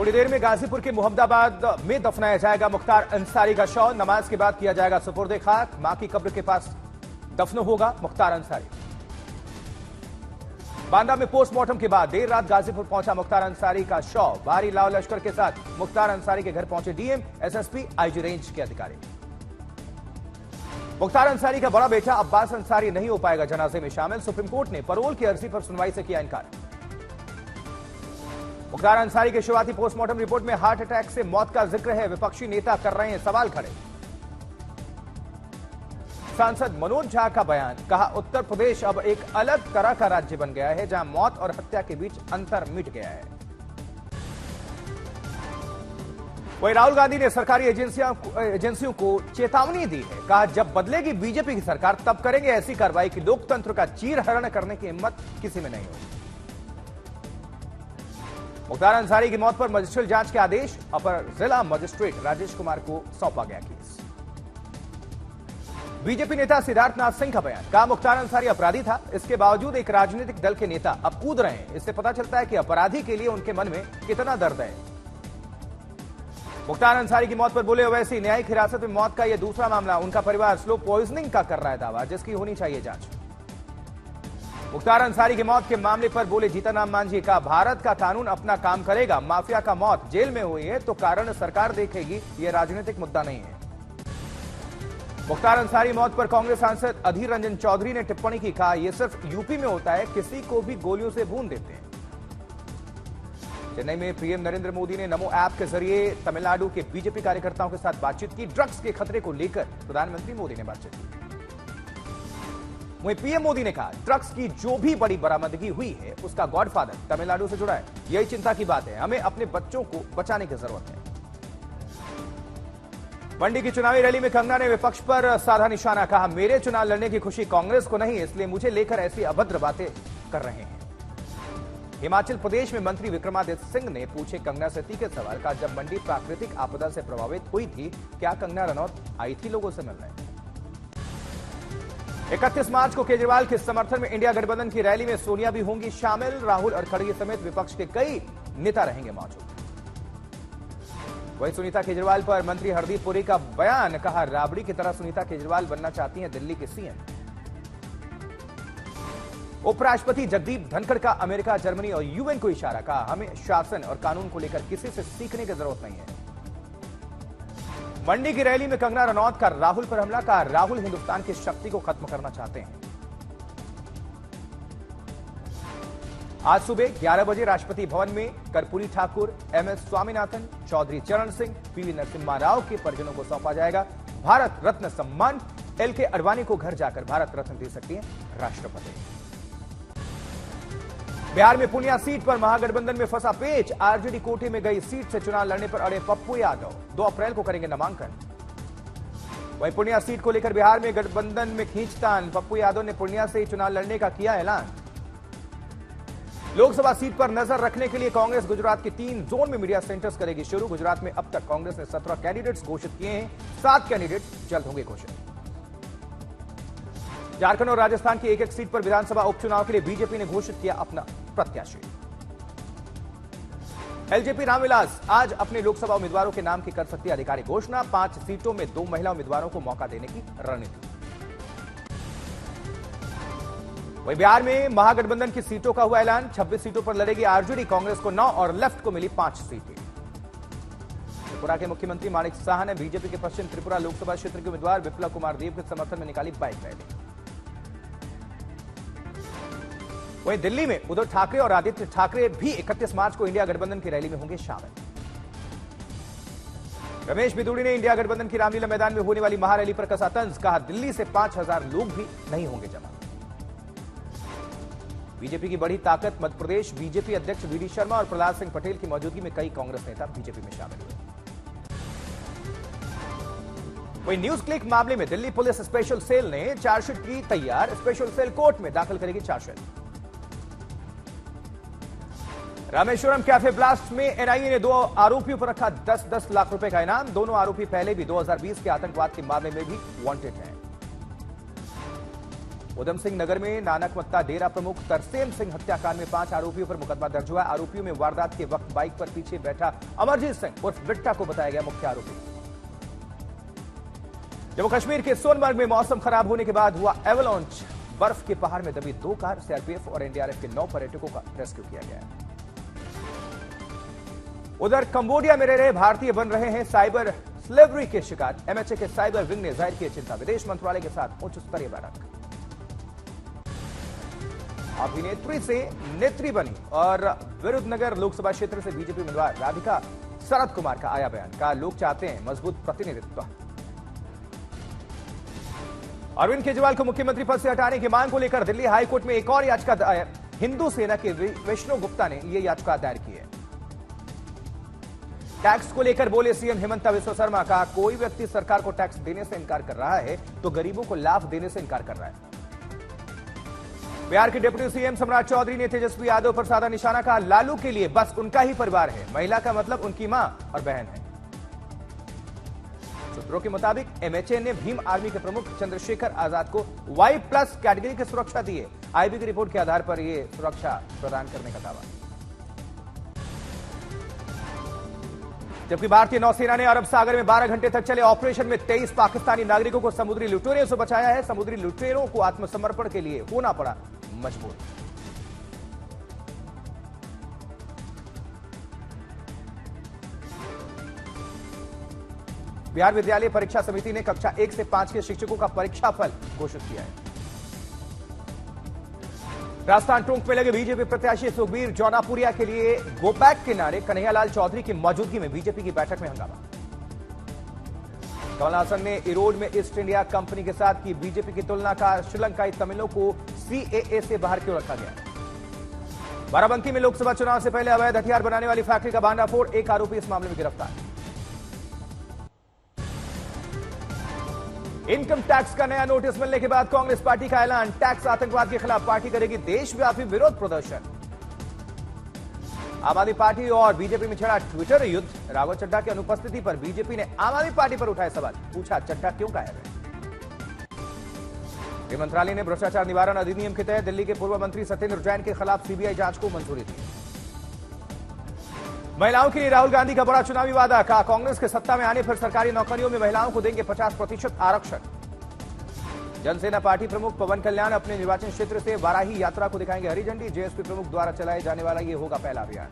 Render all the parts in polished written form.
थोड़ी देर में गाजीपुर के मोहम्मदाबाद में दफनाया जाएगा मुख्तार अंसारी का शव। नमाज के बाद किया जाएगा सुपुर्द खाक। मां की कब्र के पास दफन होगा मुख्तार अंसारी। बांदा में पोस्टमार्टम के बाद देर रात गाजीपुर पहुंचा मुख्तार अंसारी का शव। भारी लाव लश्कर के साथ मुख्तार अंसारी के घर पहुंचे डीएम, एसएसपी, आईजी रेंज के अधिकारी। मुख्तार अंसारी का बड़ा बेटा अब्बास अंसारी नहीं हो पाएगा जनाजे में शामिल। सुप्रीम कोर्ट ने पैरोल की अर्जी पर सुनवाई से किया इनकार। मुख्तार अंसारी के शुरुआती पोस्टमार्टम रिपोर्ट में हार्ट अटैक से मौत का जिक्र है। विपक्षी नेता कर रहे हैं सवाल खड़े। सांसद मनोज झा का बयान, कहा उत्तर प्रदेश अब एक अलग तरह का राज्य बन गया है जहां मौत और हत्या के बीच अंतर मिट गया है। वहीं राहुल गांधी ने सरकारी एजेंसियों को चेतावनी दी है। कहा जब बदलेगी बीजेपी की सरकार तब करेंगे ऐसी कार्रवाई कि लोकतंत्र का चीरहरण करने की हिम्मत किसी में नहीं होगी। मुख्तार अंसारी की मौत पर मजिस्ट्रियल जांच के आदेश। अपर जिला मजिस्ट्रेट राजेश कुमार को सौंपा गया केस। बीजेपी नेता सिद्धार्थनाथ सिंह का बयान, कहा मुख्तार अंसारी अपराधी था, इसके बावजूद एक राजनीतिक दल के नेता अब कूद रहे हैं। इससे पता चलता है कि अपराधी के लिए उनके मन में कितना दर्द है। मुख्तार अंसारी की मौत पर बोले ओवैसी, न्यायिक हिरासत में मौत का यह दूसरा मामला। उनका परिवार स्लो पॉइजनिंग का कर रहा है दावा, जिसकी होनी चाहिए जांच। मुख्तार अंसारी की मौत के मामले पर बोले जीतनराम मांझी, का भारत का कानून अपना काम करेगा। माफिया का मौत जेल में हुई है तो कारण सरकार देखेगी, यह राजनीतिक मुद्दा नहीं है। मुख्तार अंसारी मौत पर कांग्रेस सांसद अधीर रंजन चौधरी ने टिप्पणी की, कहा यह सिर्फ यूपी में होता है, किसी को भी गोलियों से भून देते हैं। चेन्नई में पीएम नरेंद्र मोदी ने नमो ऐप के जरिए तमिलनाडु के बीजेपी कार्यकर्ताओं के साथ बातचीत की। ड्रग्स के खतरे को लेकर प्रधानमंत्री मोदी ने बातचीत की। वहीं पीएम मोदी ने कहा ड्रग्स की जो भी बड़ी बरामदगी हुई है उसका गॉडफादर तमिलनाडु से जुड़ा है। यही चिंता की बात है, हमें अपने बच्चों को बचाने की जरूरत है। मंडी की चुनावी रैली में कंगना ने विपक्ष पर साधा निशाना, कहा मेरे चुनाव लड़ने की खुशी कांग्रेस को नहीं, इसलिए मुझे लेकर ऐसी अभद्र बातें कर रहे हैं। हिमाचल प्रदेश में मंत्री विक्रमादित्य सिंह ने पूछे कंगना से तीखे सवाल, का जब मंडी प्राकृतिक आपदा से प्रभावित हुई थी क्या कंगना रनौत आई थी लोगों से मिलने। 31 मार्च को केजरीवाल के समर्थन में इंडिया गठबंधन की रैली में सोनिया भी होंगी शामिल। राहुल और खड़गे समेत विपक्ष के कई नेता रहेंगे मौजूद। वहीं सुनीता केजरीवाल पर मंत्री हरदीप पुरी का बयान, कहा राबड़ी की तरह सुनीता केजरीवाल बनना चाहती हैं दिल्ली के सीएम। उपराष्ट्रपति जगदीप धनखड़ का अमेरिका, जर्मनी और यूएन को इशारा, कहा हमें शासन और कानून को लेकर किसी से सीखने की जरूरत नहीं है। मंडी की रैली में कंगना रनौत का राहुल पर हमला, कहा राहुल हिंदुस्तान की शक्ति को खत्म करना चाहते हैं। आज सुबह 11 बजे राष्ट्रपति भवन में कर्पूरी ठाकुर, एमएस स्वामीनाथन, चौधरी चरण सिंह, पीवी नरसिम्हा राव के परिजनों को सौंपा जाएगा भारत रत्न सम्मान। एलके अडवाणी को घर जाकर भारत रत्न दे सकती हैं राष्ट्रपति। बिहार में पूर्णिया सीट पर महागठबंधन में फंसा पेच। आरजेडी कोटे में गई सीट से चुनाव लड़ने पर अड़े पप्पू यादव, 2 अप्रैल को करेंगे नामांकन। वहीं पूर्णिया सीट को लेकर बिहार में गठबंधन में खींचतान। पप्पू यादव ने पूर्णिया से ही चुनाव लड़ने का किया ऐलान। लोकसभा सीट पर नजर रखने के लिए कांग्रेस गुजरात के 3 जोन में मीडिया सेंटर्स करेगी शुरू। गुजरात में अब तक कांग्रेस ने 17 कैंडिडेट्स घोषित किए हैं, 7 कैंडिडेट जल्द होंगे घोषित। झारखंड और राजस्थान की एक-एक सीट पर विधानसभा उपचुनाव के लिए बीजेपी ने घोषित किया अपना प्रत्याशी। एलजेपी रामविलास आज अपने लोकसभा उम्मीदवारों के नाम की कर सकती है आधिकारिक घोषणा। 5 सीटों में 2 महिला उम्मीदवारों को मौका देने की रणनीति। वहीं बिहार में महागठबंधन की सीटों का हुआ ऐलान। 26 सीटों पर लड़ेगी आरजेडी, कांग्रेस को 9 और लेफ्ट को मिली 5 सीटें। त्रिपुरा के मुख्यमंत्री माणिक साह ने बीजेपी के पश्चिम त्रिपुरा लोकसभा क्षेत्र के उम्मीदवार विप्लव कुमार देव के समर्थन में निकाली बाइक रैली। वहीं दिल्ली में उद्धव ठाकरे और आदित्य ठाकरे भी 31 मार्च को इंडिया गठबंधन की रैली में होंगे शामिल। रमेश बिदुड़ी ने इंडिया गठबंधन की रामलीला मैदान में होने वाली महारैली पर कसा तंज, कहा दिल्ली से 5000 लोग भी नहीं होंगे जमा। बीजेपी की बड़ी ताकत मध्य प्रदेश। बीजेपी अध्यक्ष वीडी शर्मा और प्रहलाद सिंह पटेल की मौजूदगी में कई कांग्रेस नेता बीजेपी में शामिल हुए। वहीं न्यूज क्लिक मामले में दिल्ली पुलिस स्पेशल सेल ने चार्जशीट की तैयार। स्पेशल सेल कोर्ट में दाखिल करेगी चार्जशीट। रामेश्वरम कैफे ब्लास्ट में एनआईए ने 2 आरोपियों पर रखा 10-10 लाख रुपए का इनाम। दोनों आरोपी पहले भी 2020 के आतंकवाद के मामले में भी वांटेड हैं। उधम सिंह नगर में नानकमत्ता डेरा प्रमुख तरसेम सिंह हत्याकांड में 5 आरोपियों पर मुकदमा दर्ज हुआ। आरोपियों में वारदात के वक्त बाइक पर पीछे बैठा अमरजीत सिंह उर्फ बिट्टा को बताया गया मुख्य आरोपी। जम्मू कश्मीर के सोनमर्ग में मौसम खराब होने के बाद हुआ एवलांच। बर्फ के पहाड़ में दबी 2 कार, सीआरपीएफ और एनडीआरएफ के 9 पर्यटकों का रेस्क्यू किया गया। उधर कंबोडिया में रह रहे भारतीय बन रहे हैं साइबर स्लेवरी के शिकार। एमएचए के साइबर विंग ने जाहिर की चिंता। विदेश मंत्रालय के साथ उच्च स्तरीय बैठक। अभिनेत्री से नेत्री बनी और विरुद्धनगर लोकसभा क्षेत्र से बीजेपी उम्मीदवार राधिका शरद कुमार का आया बयान। कहा, लोग चाहते हैं मजबूत प्रतिनिधित्व। अरविंद केजरीवाल को मुख्यमंत्री पद से हटाने की मांग को लेकर दिल्ली हाईकोर्ट में एक और याचिका दायर। हिंदू सेना के विष्णु गुप्ता ने यह याचिका दायर की है। टैक्स को लेकर बोले सीएम हिमंता बिस्वा शर्मा। कहा, कोई व्यक्ति सरकार को टैक्स देने से इनकार कर रहा है तो गरीबों को लाभ देने से इनकार कर रहा है। बिहार के डिप्टी सीएम सम्राट चौधरी ने तेजस्वी यादव पर साधा निशाना। कहा, लालू के लिए बस उनका ही परिवार है, महिला का मतलब उनकी मां और बहन है। सूत्रों के मुताबिक एमएचए ने भीम आर्मी के प्रमुख चंद्रशेखर आजाद को Y+ कैटेगरी की सुरक्षा दी है। आईबी की रिपोर्ट के आधार पर यह सुरक्षा प्रदान करने का दावा। जबकि भारतीय नौसेना ने अरब सागर में 12 घंटे तक चले ऑपरेशन में 23 पाकिस्तानी नागरिकों को समुद्री लुटेरों से बचाया है। समुद्री लुटेरों को आत्मसमर्पण के लिए होना पड़ा मजबूर। बिहार विद्यालय परीक्षा समिति ने कक्षा 1 से 5 के शिक्षकों का परीक्षा फल घोषित किया है। राजस्थान टोंक में लगे बीजेपी प्रत्याशी सुखबीर जौनापुरिया के लिए गो बैक के नारे। कन्हैयालाल चौधरी की मौजूदगी में बीजेपी की बैठक में हंगामा। कमलनाथ ने इरोड में ईस्ट इंडिया कंपनी के साथ की बीजेपी की तुलना। का श्रीलंकाई तमिलों को सीएए से बाहर क्यों रखा गया। बाराबंकी में लोकसभा चुनाव से पहले अवैध हथियार बनाने वाली फैक्ट्री का भांडाफोड़। 1 आरोपी इस मामले में गिरफ्तार। इनकम टैक्स का नया नोटिस मिलने के बाद कांग्रेस पार्टी का ऐलान। टैक्स आतंकवाद के खिलाफ पार्टी करेगी देशव्यापी विरोध प्रदर्शन। आम आदमी पार्टी और बीजेपी में छिड़ा ट्विटर युद्ध। राघव चड्ढा की अनुपस्थिति पर बीजेपी ने आम आदमी पार्टी पर उठाए सवाल। पूछा, चड्ढा क्यों गायब है। गृह मंत्रालय ने भ्रष्टाचार निवारण अधिनियम के तहत दिल्ली के पूर्व मंत्री सत्येंद्र जैन के खिलाफ सीबीआई जांच को मंजूरी दी। महिलाओं के लिए राहुल गांधी का बड़ा चुनावी वादा। कहा, कांग्रेस के सत्ता में आने पर सरकारी नौकरियों में महिलाओं को देंगे 50% आरक्षण। जनसेना पार्टी प्रमुख पवन कल्याण अपने निर्वाचन क्षेत्र से वाराही यात्रा को दिखाएंगे हरी झंडी। जेएसपी प्रमुख द्वारा चलाए जाने वाला यह होगा पहला अभियान।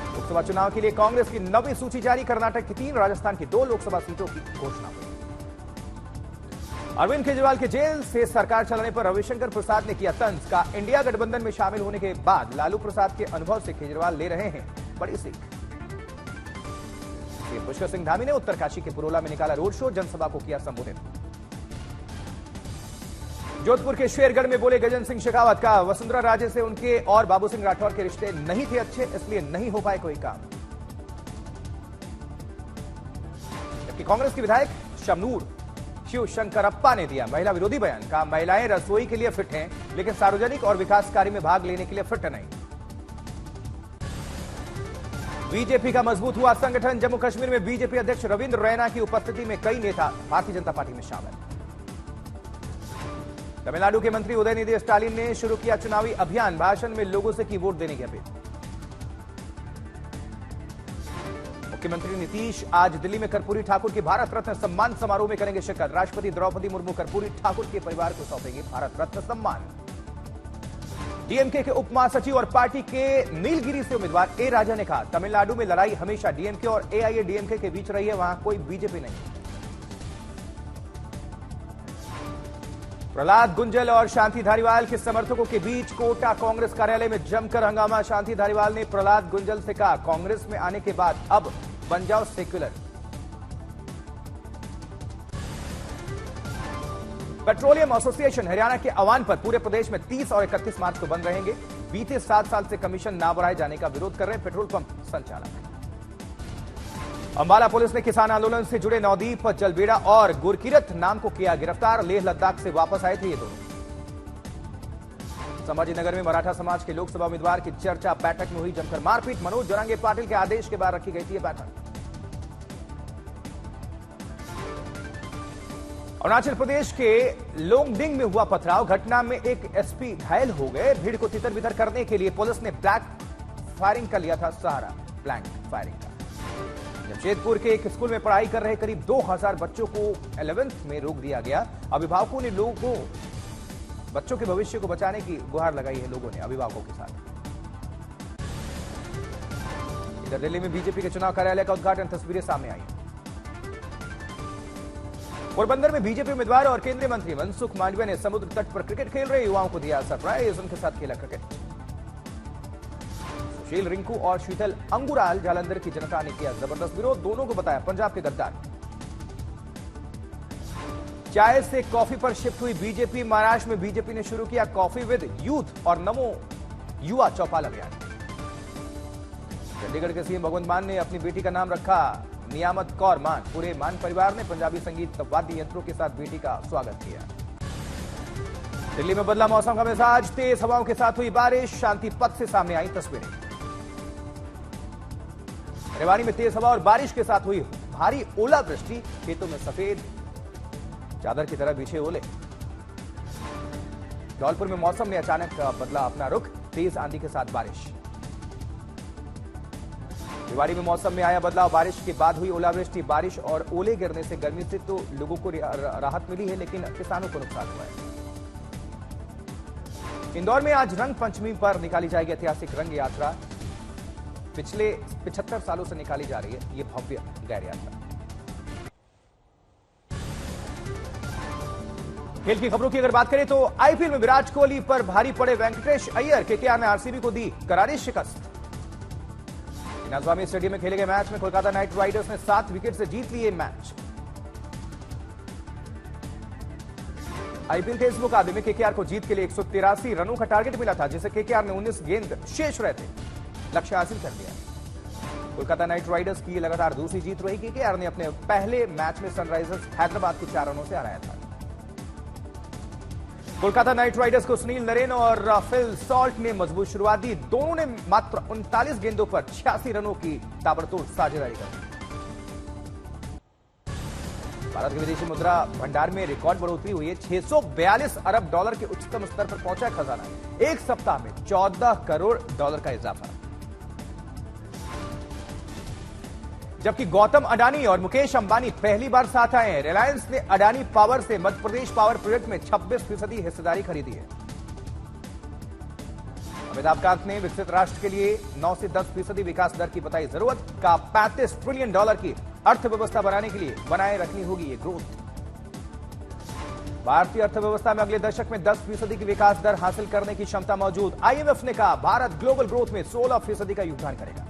लोकसभा चुनाव के लिए कांग्रेस की नवी सूची जारी। कर्नाटक की 3, राजस्थान की 2 लोकसभा सीटों की घोषणा हुई। अरविंद केजरीवाल के जेल से सरकार चलाने पर रविशंकर प्रसाद ने किया तंज। का इंडिया गठबंधन में शामिल होने के बाद लालू प्रसाद के अनुभव से केजरीवाल ले रहे हैं बड़ी सीख। पुष्कर सिंह धामी ने उत्तरकाशी के पुरोला में निकाला रोड शो। जनसभा को किया संबोधित। जोधपुर के शेरगढ़ में बोले गजेंद्र सिंह शेखावत। का वसुंधरा राजे से उनके और बाबू सिंह राठौर के रिश्ते नहीं थे अच्छे, इसलिए नहीं हो पाए कोई काम। जबकि कांग्रेस के विधायक शमनूर शिव शंकरप्पा ने दिया महिला विरोधी बयान। कहा, महिलाएं रसोई के लिए फिट हैं लेकिन सार्वजनिक और विकास कार्य में भाग लेने के लिए फिट नहीं। बीजेपी का मजबूत हुआ संगठन। जम्मू कश्मीर में बीजेपी अध्यक्ष रविंद्र रैना की उपस्थिति में कई नेता भारतीय जनता पार्टी में शामिल। तमिलनाडु के मंत्री उदयनिधि स्टालिन ने शुरू किया चुनावी अभियान। भाषण में लोगों से की वोट देने की अपील। मुख्यमंत्री नीतीश आज दिल्ली में कर्पूरी ठाकुर के भारत रत्न सम्मान समारोह में करेंगे शिरकत। राष्ट्रपति द्रौपदी मुर्मू कर्पूरी ठाकुर के परिवार को सौंपेंगे भारत रत्न सम्मान। डीएमके के उप महासचिव और पार्टी के नीलगिरी से उम्मीदवार ए राजा ने कहा, तमिलनाडु में लड़ाई हमेशा डीएमके और एआईएडीएमके के बीच रही है, वहां कोई बीजेपी नहीं। प्रहलाद गुंजल और शांति धारीवाल के समर्थकों के बीच कोटा कांग्रेस कार्यालय में जमकर हंगामा। शांति धारीवाल ने प्रहलाद गुंजल से कहा, कांग्रेस में आने के बाद अब बन जाओ सेक्युलर। पेट्रोलियम एसोसिएशन हरियाणा के आह्वान पर पूरे प्रदेश में 30 और 31 मार्च को बंद रहेंगे। बीते 7 साल से कमीशन ना बढ़ाए जाने का विरोध कर रहे हैं पेट्रोल पंप संचालक। अंबाला पुलिस ने किसान आंदोलन से जुड़े नवदीप जलबेड़ा और गुरकीरत नाम को किया गिरफ्तार। लेह लद्दाख से वापस आए थे ये दोनों। संभाजीनगर में मराठा समाज के लोकसभा उम्मीदवार की चर्चा बैठक में हुई जमकर मारपीट। मनोज जरांगे पाटिल के आदेश के बाद रखी गई थी यह बैठक। अरुणाचल प्रदेश के लोंगडिंग में हुआ पथराव घटना में एक एसपी घायल हो गए। भीड़ को तितर बितर करने के लिए पुलिस ने ब्लैंक फायरिंग का लिया था सहारा। ब्लैंक फायरिंग का जमशेदपुर के एक स्कूल में पढ़ाई कर रहे करीब 2000 बच्चों को 11th में रोक दिया गया। अभिभावकों ने लोगों को बच्चों के भविष्य को बचाने की गुहार लगाई है। लोगों ने अभिभावकों के साथ। इधर दिल्ली में बीजेपी के चुनाव कार्यालय का उद्घाटन, तस्वीरें सामने आई। पोरबंदर में बीजेपी उम्मीदवार और केंद्रीय मंत्री मनसुख मांडविया ने समुद्र तट पर क्रिकेट खेल रहे युवाओं को दिया सरप्राइज। उनके साथ खेला क्रिकेट। सुशील रिंकू और शीतल अंगुराल जालंधर की जनता ने किया जबरदस्त विरोध। दोनों को बताया पंजाब के गद्दार। चाय से कॉफी पर शिफ्ट हुई बीजेपी। महाराष्ट्र में बीजेपी ने शुरू किया कॉफी विद यूथ और नमो युवा चौपाल अभियान। चंडीगढ़ के सीएम भगवंत मान ने अपनी बेटी का नाम रखा नियामत कौर मान। पूरे मान परिवार ने पंजाबी संगीत वाद्य यंत्रों के साथ बेटी का स्वागत किया। दिल्ली में बदला मौसम का मिजाज, तेज हवाओं के साथ हुई बारिश। शांति पथ से सामने आई तस्वीरें। रेवाड़ी में तेज हवा और बारिश के साथ हुई भारी ओलावृष्टि। खेतों में सफेद चादर की तरह बिछे ओले। धौलपुर में मौसम ने अचानक बदला अपना रुख, तेज आंधी के साथ बारिश। रेवाड़ी में मौसम में आया बदलाव, बारिश के बाद हुई ओलावृष्टि। बारिश और ओले गिरने से गर्मी से तो लोगों को राहत मिली है, लेकिन किसानों को नुकसान हुआ है। इंदौर में आज रंग पंचमी पर निकाली जाएगी ऐतिहासिक रंग यात्रा। पिछले 75 सालों से निकाली जा रही है ये भव्य गैर यात्रा। खेल की खबरों की अगर बात करें तो आईपीएल में विराट कोहली पर भारी पड़े वेंकटेश अय्यर। केकेआर ने आरसीबी को दी करारी शिकस्त। चिन्नास्वामी स्टेडियम में खेले गए मैच में कोलकाता नाइट राइडर्स ने 7 विकेट से जीत लिए मैच। आईपीएल के इस मुकाबले में केकेआर को जीत के लिए 183 रनों का टारगेट मिला था, जिसे केकेआर ने 19 गेंद शेष रहते लक्ष्य हासिल कर लिया। कोलकाता नाइट राइडर्स की लगातार दूसरी जीत रही। केकेआर ने अपने पहले मैच में सनराइजर्स हैदराबाद को 4 रनों से हराया था। कोलकाता नाइट राइडर्स को सुनील नरेन और फिल सॉल्ट ने मजबूत शुरुआत दी। दोनों ने मात्र 39 गेंदों पर 86 रनों की ताबड़तोड़ साझेदारी कर। भारत के विदेशी मुद्रा भंडार में रिकॉर्ड बढ़ोतरी हुई है। 642 अरब डॉलर के उच्चतम स्तर पर पहुंचा खजाना। एक सप्ताह में 14 करोड़ डॉलर का इजाफा। जबकि गौतम अडानी और मुकेश अंबानी पहली बार साथ आए हैं। रिलायंस ने अडानी पावर से मध्य प्रदेश पावर प्रोजेक्ट में 26% हिस्सेदारी खरीदी है। अमिताभ कांत ने विकसित राष्ट्र के लिए 9 से 10% विकास दर की बताई जरूरत। का 35 ट्रिलियन डॉलर की अर्थव्यवस्था बनाने के लिए बनाए रखनी होगी ये ग्रोथ। भारतीय अर्थव्यवस्था में अगले दशक में 10% की विकास दर हासिल करने की क्षमता मौजूद। आईएमएफ ने कहा भारत ग्लोबल ग्रोथ में 16% का योगदान करेगा।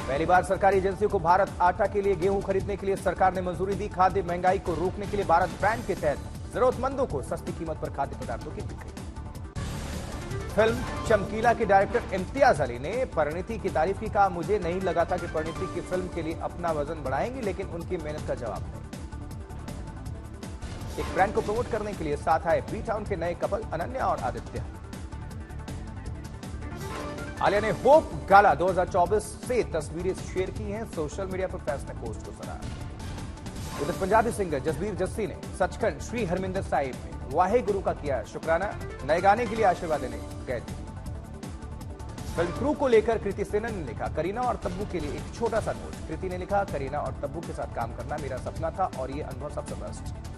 पहली बार सरकारी एजेंसियों को भारत आटा के लिए गेहूं खरीदने के लिए सरकार ने मंजूरी दी। खाद्य महंगाई को रोकने के लिए भारत ब्रांड के तहत जरूरतमंदों को सस्ती कीमत पर खाद्य पदार्थों की बिक्री। फिल्म चमकीला के डायरेक्टर इम्तियाज अली ने परिणीति की तारीफ की। कहा मुझे नहीं लगा था कि परिणीति की फिल्म के लिए अपना वजन बढ़ाएंगी, लेकिन उनकी मेहनत का जवाब नहीं। एक ब्रांड को प्रमोट करने के लिए साथ आए बी टाउन के नए कपल अनन्या और आदित्य। आलिया ने होप गाला 2024 से तस्वीरें शेयर की हैं सोशल मीडिया पर। फैंस ने पोस्ट को सराहा। उधर पंजाबी सिंगर जसबीर जस्सी ने सचखंड श्री हरमिंदर साहिब में वाहे गुरु का किया शुक्राना। नए गाने के लिए आशीर्वाद देने गए थे। फिल्म क्रू को लेकर कृति सेनन ने लिखा करीना और तब्बू के लिए एक छोटा सा नोट। कृति ने लिखा करीना और तब्बू के साथ काम करना मेरा सपना था और ये अनुभव सबसे बेस्ट।